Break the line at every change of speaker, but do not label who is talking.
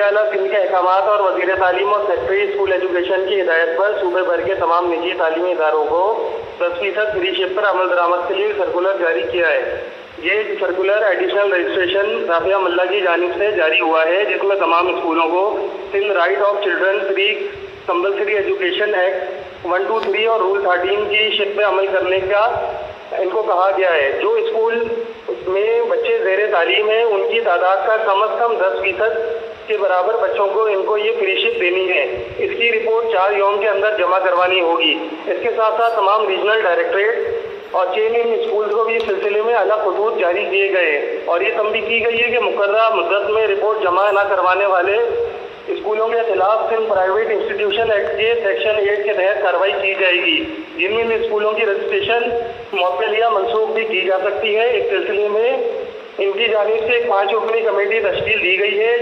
आला सिंध के अहकामात और वज़ीर तालीम और सेक्रेटरी स्कूल एजुकेशन की हिदायत पर सूबे भर के तमाम निजी तालीमी इदारों को 10% फ्री शिफ्ट पर अमल दरामद के लिए सर्कुलर जारी किया है। ये सर्कुलर एडिशनल रजिस्ट्रेशन राफिया मल्ला की जानिब से जारी हुआ है, जिसमें तमाम स्कूलों को Sindh right of children free compulsory education act 123 और रूल 13 की शिफ्ट पे अमल करने का इनको कहा गया है। जो स्कूल में बच्चे ज़ेरे तालीम हैं उनकी तादाद का कम अज़ कम 10% के बराबर बच्चों को इनको ये फ्री शिफ्ट देनी है। इसकी रिपोर्ट 4 यौम के अंदर जमा करवानी होगी। इसके साथ साथ तमाम रीजनल डायरेक्टरेट और चेन इन स्कूल को भी इस सिलसिले में अलग खतूत जारी किए गए और ये तंबीह की गई है कि मुकर्ररा मुद्दत में रिपोर्ट जमा न करवाने वाले स्कूलों के खिलाफ सिंध प्राइवेट इंस्टीट्यूशन एक्ट के सेक्शन 8 के तहत कार्रवाई की जाएगी, जिनमें इन स्कूलों की रजिस्ट्रेशन मुअत्तल या मनसूख भी की जा सकती है। इस सिलसिले में इनकी जानिब से एक 5 रुकनी कमेटी तश्कील दी गई है।